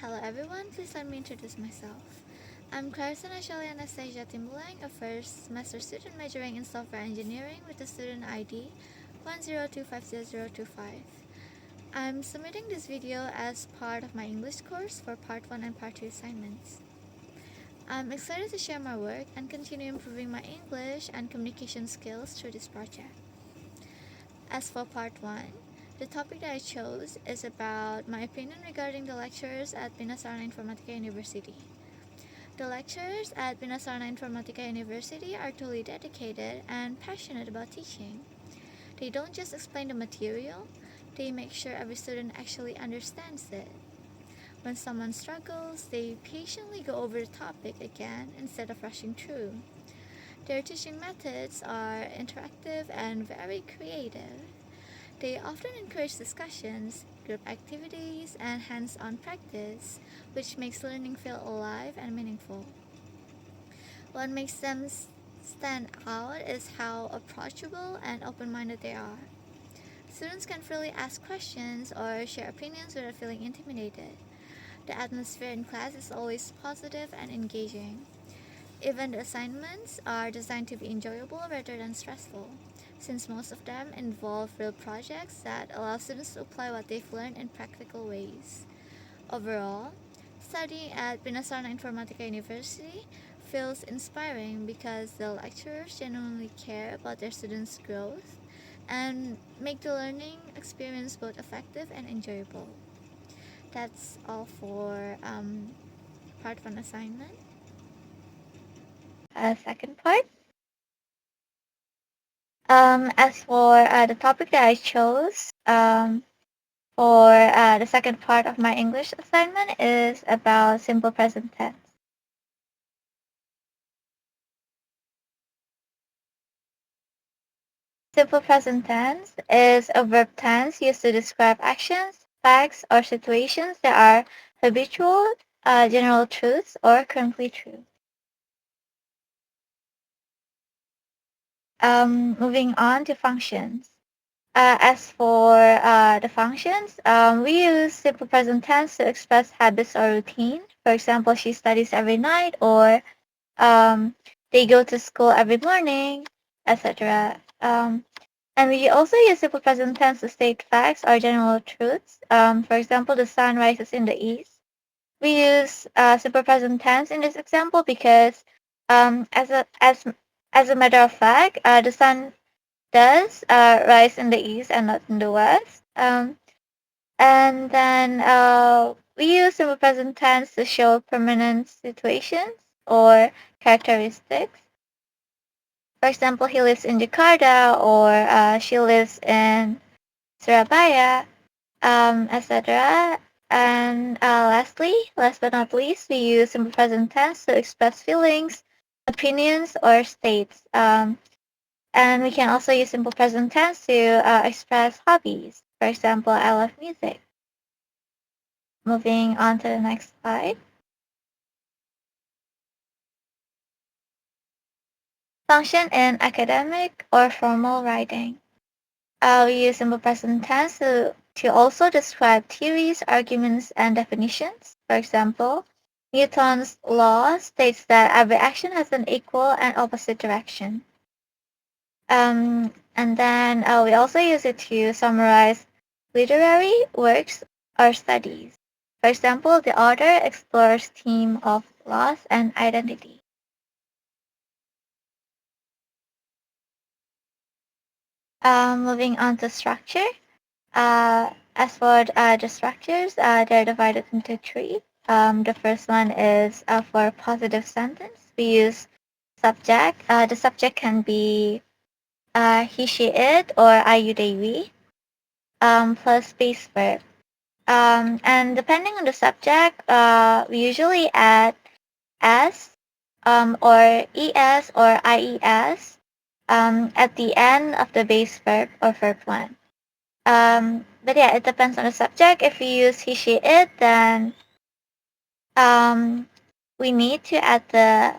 Hello everyone, please let me introduce myself. I'm Clarisha Nashaly Anastasia, a first semester student majoring in software engineering with the student ID 1025025. I'm submitting this video as part of my English course for part 1 and part 2 assignments. I'm excited to share my work and continue improving my English and communication skills through this project. As for part 1, the topic that I chose is about my opinion regarding the lecturers at Pinasarana Informatica University. The lecturers at Pinasarana Informatica University are totally dedicated and passionate about teaching. They don't just explain the material, they make sure every student actually understands it. When someone struggles, they patiently go over the topic again instead of rushing through. Their teaching methods are interactive and very creative. They often encourage discussions, group activities, and hands-on practice, which makes learning feel alive and meaningful. What makes them stand out is how approachable and open-minded they are. Students can freely ask questions or share opinions without feeling intimidated. The atmosphere in class is always positive and engaging. Even the assignments are designed to be enjoyable rather than stressful, since most of them involve real projects that allow students to apply what they've learned in practical ways. Overall, studying at Pinasarana Informatica University feels inspiring because the lecturers genuinely care about their students' growth and make the learning experience both effective and enjoyable. That's all for part 1 assignment. Second part. As for the topic that I chose for the second part of my English assignment is about simple present tense. Simple present tense is a verb tense used to describe actions, facts, or situations that are habitual, general truths, or currently true. Moving on to functions. As for the functions, we use simple present tense to express habits or routine. For example, she studies every night, or they go to school every morning, etc. And we also use simple present tense to state facts or general truths. For example, the sun rises in the east. We use simple present tense in this example because, as a matter of fact, the sun does rise in the east and not in the west. And then we use simple present tense to show permanent situations or characteristics. For example, he lives in Jakarta, or she lives in Surabaya, etc. And lastly, last but not least, we use simple present tense to express feelings, opinions, or states. And we can also use simple present tense to express hobbies. For example, I love music. Moving on to the next slide. Function in academic or formal writing. We use simple present tense to also describe theories, arguments, and definitions. For example, Newton's law states that every action has an equal and opposite direction. And then we also use it to summarize literary works or studies. For example, the author explores theme of loss and identity. Moving on to structure. As for the structures, they're divided into three. The first one is for positive sentence. We use subject. The subject can be he, she, it, or I, you, they, we, plus base verb. And depending on the subject, we usually add s or es or ies at the end of the base verb or verb one. But yeah, it depends on the subject. If we use he, she, it, then we need to add the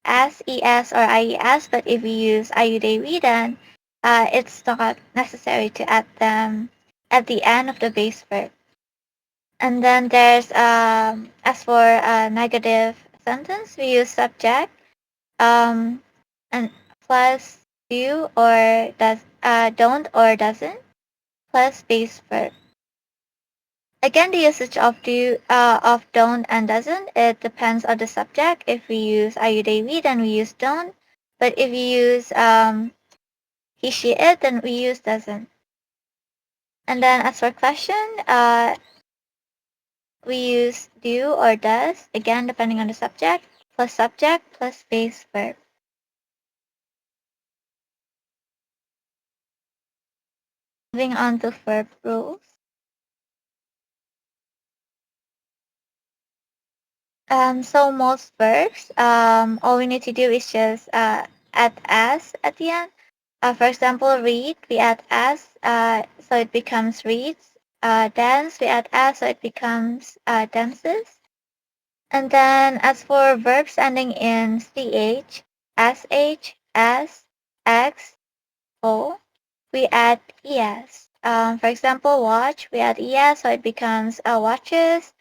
s, es, or ies. But if we use I, you, they, we, then it's not necessary to add them at the end of the base verb. And then there's as for a negative sentence, we use subject um, and plus do or does don't or doesn't plus base verb. Again, the usage of do, of don't and doesn't, it depends on the subject. If we use are you, they, we, then we use don't. But if we use he, she, it, then we use doesn't. And then as for question, we use do or does, again, depending on the subject plus base verb. Moving on to verb rules. So most verbs, all we need to do is just add as at the end. For example, read, we add as, so it becomes reads. Dance, we add as, so it becomes dances. And then as for verbs ending in ch, sh, as, x, o, we add es. For example, watch, we add es, so it becomes watches.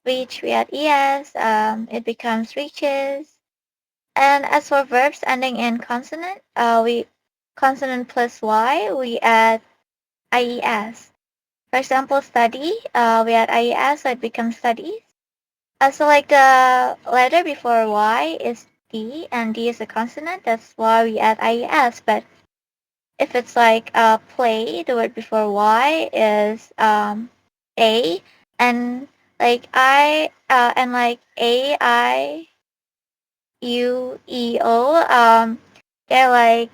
Reach, we add es, it becomes reaches. And as for verbs ending in consonant, we consonant plus y, we add ies. For example, study, we add ies, so it becomes studies. So like the letter before y is d, and d is a consonant, that's why we add ies. But if it's like play, the word before y is a, and like a, I, u, e, o, they're like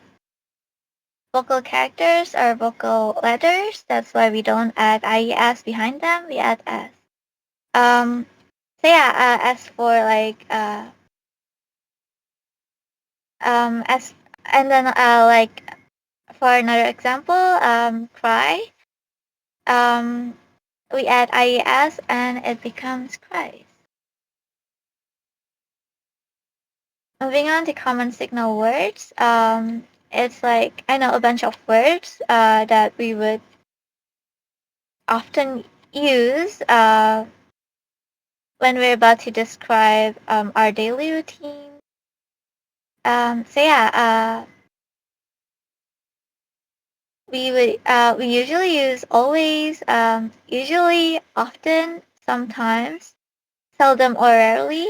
vocal characters or vocal letters. That's why we don't add ies behind them. We add s. So yeah, as for like as and then like for another example, cry. Um, we add ies and it becomes cries. Moving on to common signal words. It's like I know a bunch of words that we would often use when we're about to describe our daily routine. So yeah, we usually use always, usually, often, sometimes, seldom or rarely,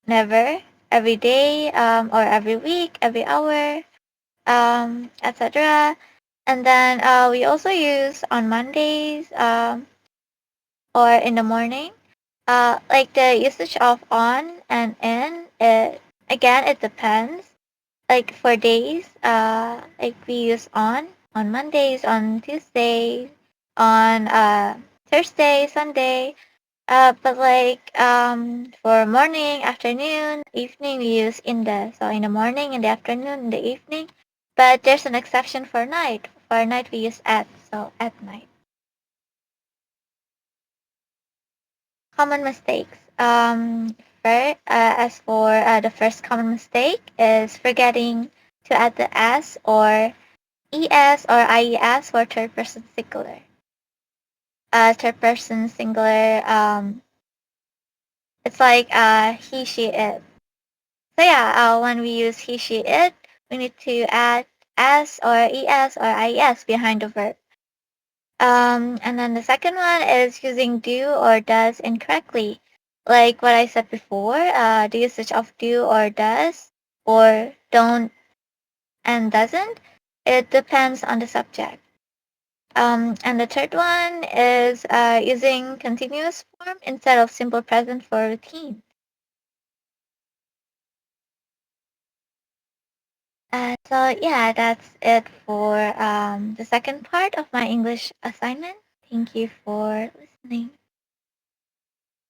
never, every day, or every week, every hour, etc. And then we also use on Mondays or in the morning. Like the usage of on and in, again, it depends. Like for days, like we use on Mondays, on Tuesday, on Thursday, Sunday. But like for morning, afternoon, evening, we use in the, so in the morning, in the afternoon, in the evening. But there's an exception for night. For night, we use at, so at night. Common mistakes. As for the first common mistake is forgetting to add the s or es or ies for third person singular. Third person singular. It's like he, she, it. So yeah, when we use he, she, it, we need to add s or es or ies behind the verb. And then the second one is using do or does incorrectly. Like what I said before, the usage of do or does or don't and doesn't, it depends on the subject. And the third one is using continuous form instead of simple present for routine. So yeah, that's it for the second part of my English assignment. Thank you for listening.